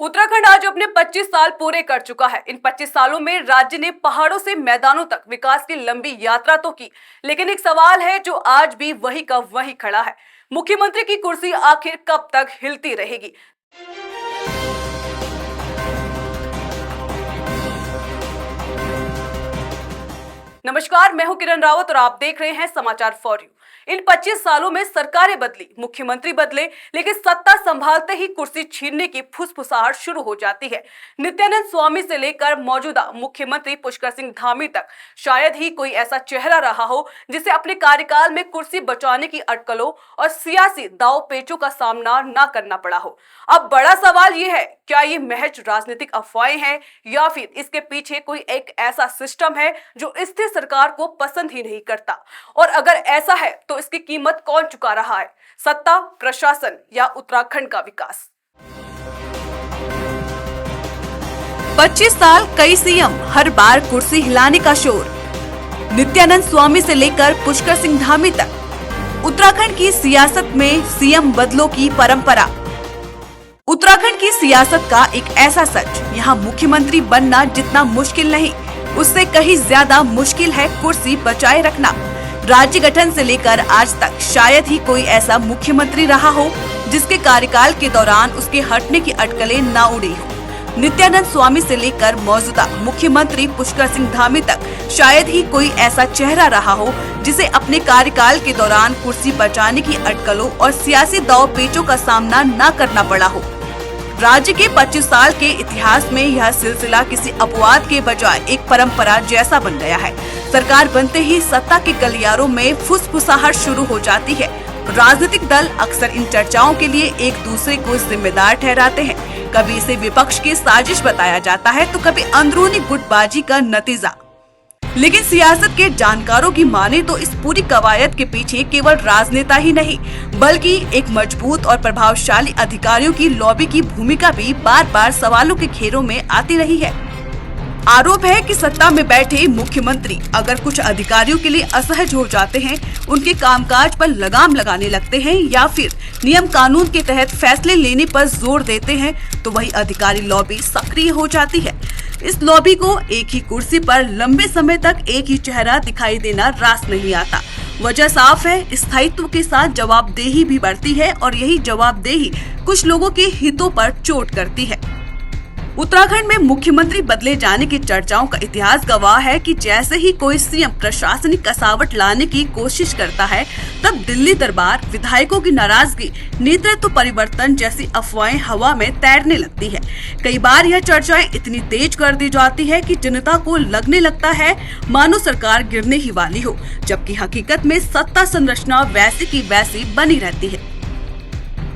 उत्तराखंड आज अपने 25 साल पूरे कर चुका है। इन 25 सालों में राज्य ने पहाड़ों से मैदानों तक विकास की लंबी यात्रा तो की, लेकिन एक सवाल है जो आज भी वही का वही खड़ा है। मुख्यमंत्री की कुर्सी आखिर कब तक हिलती रहेगी? नमस्कार, मैं हूं किरण रावत और आप देख रहे हैं समाचार फॉर यू। इन 25 सालों में सरकारें बदली, मुख्यमंत्री बदले, लेकिन सत्ता संभालते ही कुर्सी छीनने की फुसफुसाहट शुरू हो जाती है। नित्यानंद स्वामी से लेकर मौजूदा मुख्यमंत्री पुष्कर सिंह धामी तक शायद ही कोई ऐसा चेहरा रहा हो जिसे अपने कार्यकाल में कुर्सी बचाने की अटकलों और सियासी दाव पेचों का सामना न करना पड़ा हो। अब बड़ा सवाल ये है, क्या ये महज राजनीतिक अफवाहें हैं या फिर इसके पीछे कोई एक ऐसा सिस्टम है जो स्थिर सरकार को पसंद ही नहीं करता? और अगर ऐसा है तो इसकी कीमत कौन चुका रहा है? सत्ता, प्रशासन या उत्तराखंड का विकास? 25 साल, कई सीएम, हर बार कुर्सी हिलाने का शोर। नित्यानंद स्वामी से लेकर पुष्कर सिंह धामी तक उत्तराखंड की सियासत में सीएम बदलों की परंपरा। उत्तराखंड की सियासत का एक ऐसा सच, यहाँ मुख्यमंत्री बनना जितना मुश्किल नहीं, उससे कहीं ज्यादा मुश्किल है कुर्सी बचाए रखना। राज्य गठन से लेकर आज तक शायद ही कोई ऐसा मुख्यमंत्री रहा हो जिसके कार्यकाल के दौरान उसके हटने की अटकलें न उड़ी हो। नित्यानंद स्वामी से लेकर मौजूदा मुख्यमंत्री पुष्कर सिंह धामी तक शायद ही कोई ऐसा चेहरा रहा हो जिसे अपने कार्यकाल के दौरान कुर्सी बचाने की अटकलों और सियासी दाव पेचों का सामना न करना पड़ा हो। राज्य के 25 साल के इतिहास में यह सिलसिला किसी अपवाद के बजाय एक परंपरा जैसा बन गया है। सरकार बनते ही सत्ता के गलियारों में फुसफुसाहट शुरू हो जाती है। राजनीतिक दल अक्सर इन चर्चाओं के लिए एक दूसरे को जिम्मेदार ठहराते हैं। कभी इसे विपक्ष की साजिश बताया जाता है तो कभी अंदरूनी गुटबाजी का नतीजा। लेकिन सियासत के जानकारों की माने तो इस पूरी कवायद के पीछे केवल राजनेता ही नहीं बल्कि एक मजबूत और प्रभावशाली अधिकारियों की लॉबी की भूमिका भी बार बार सवालों के घेरों में आती रही है। आरोप है कि सत्ता में बैठे मुख्यमंत्री अगर कुछ अधिकारियों के लिए असहज हो जाते हैं, उनके कामकाज पर लगाम लगाने लगते हैं या फिर नियम कानून के तहत फैसले लेने पर जोर देते हैं तो वही अधिकारी लॉबी सक्रिय हो जाती है। इस लॉबी को एक ही कुर्सी पर लंबे समय तक एक ही चेहरा दिखाई देना रास नहीं आता। वजह साफ है, स्थायित्व के साथ जवाबदेही भी बढ़ती है और यही जवाबदेही कुछ लोगों के हितों पर चोट करती है। उत्तराखंड में मुख्यमंत्री बदले जाने की चर्चाओं का इतिहास गवाह है कि जैसे ही कोई सीएम प्रशासनिक कसावट लाने की कोशिश करता है, तब दिल्ली दरबार, विधायकों की नाराजगी, नेतृत्व परिवर्तन जैसी अफवाहें हवा में तैरने लगती है। कई बार यह चर्चाएं इतनी तेज कर दी जाती है कि जनता को लगने लगता है मानो सरकार गिरने ही वाली हो, जबकि हकीकत में सत्ता संरचना वैसी की वैसी बनी रहती है।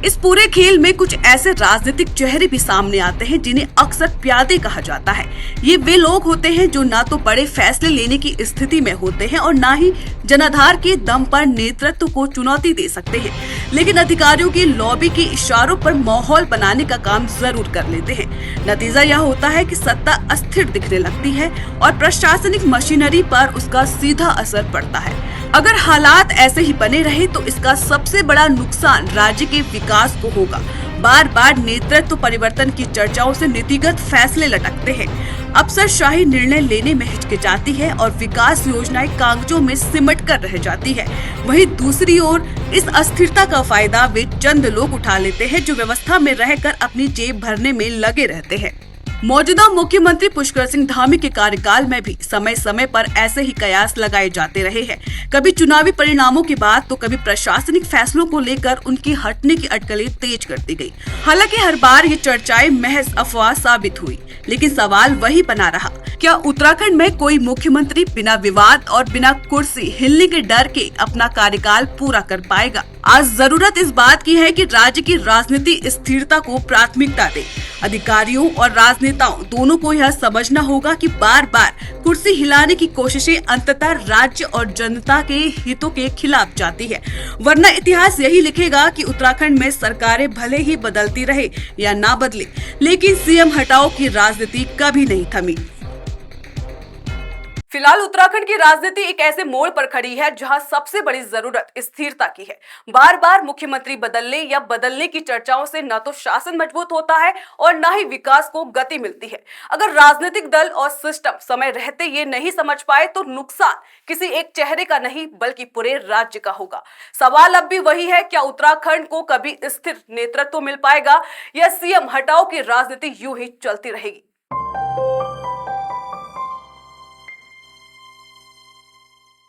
इस पूरे खेल में कुछ ऐसे राजनीतिक चेहरे भी सामने आते हैं जिन्हें अक्सर प्यादे कहा जाता है। ये वे लोग होते हैं जो ना तो बड़े फैसले लेने की स्थिति में होते हैं और ना ही जनाधार के दम पर नेतृत्व को चुनौती दे सकते हैं, लेकिन अधिकारियों की लॉबी के इशारों पर माहौल बनाने का काम जरूर कर लेते हैं। नतीजा यह होता है कि सत्ता अस्थिर दिखने लगती है और प्रशासनिक मशीनरी पर उसका सीधा असर पड़ता है। अगर हालात ऐसे ही बने रहे तो इसका सबसे बड़ा नुकसान राज्य के विकास को होगा। बार बार नेतृत्व परिवर्तन की चर्चाओं से नीतिगत फैसले लटकते हैं, अफसरशाही निर्णय लेने में हिचकिचाती है और विकास योजनाएं कागजों में सिमट कर रह जाती है। वहीं दूसरी ओर इस अस्थिरता का फायदा वे चंद लोग उठा लेते हैं जो व्यवस्था में रहकर अपनी जेब भरने में लगे रहते हैं। मौजूदा मुख्यमंत्री पुष्कर सिंह धामी के कार्यकाल में भी समय समय पर ऐसे ही कयास लगाए जाते रहे हैं। कभी चुनावी परिणामों के बाद तो कभी प्रशासनिक फैसलों को लेकर उनकी हटने की अटकलें तेज कर दी गई। हालांकि हर बार ये चर्चाएं महज अफवाह साबित हुई, लेकिन सवाल वही बना रहा, क्या उत्तराखंड में कोई मुख्यमंत्री बिना विवाद और बिना कुर्सी हिलने के डर के अपना कार्यकाल पूरा कर पाएगा? आज जरूरत इस बात की है कि राज्य की राजनीति स्थिरता को प्राथमिकता दे। अधिकारियों और राजनेताओं दोनों को यह समझना होगा कि बार बार कुर्सी हिलाने की कोशिशें अंततः राज्य और जनता के हितों के खिलाफ जाती है। वरना इतिहास यही लिखेगा कि उत्तराखंड में सरकारें भले ही बदलती रहे या ना बदले, लेकिन सीएम हटाओ की राजनीति कभी नहीं थमी। फिलहाल उत्तराखंड की राजनीति एक ऐसे मोड़ पर खड़ी है जहां सबसे बड़ी जरूरत स्थिरता की है। बार बार मुख्यमंत्री बदलने या बदलने की चर्चाओं से न तो शासन मजबूत होता है और न ही विकास को गति मिलती है। अगर राजनीतिक दल और सिस्टम समय रहते ये नहीं समझ पाए तो नुकसान किसी एक चेहरे का नहीं बल्कि पूरे राज्य का होगा। सवाल अब भी वही है, क्या उत्तराखंड को कभी स्थिर नेतृत्व मिल पाएगा या सीएम हटाओ की राजनीति यूं ही चलती रहेगी।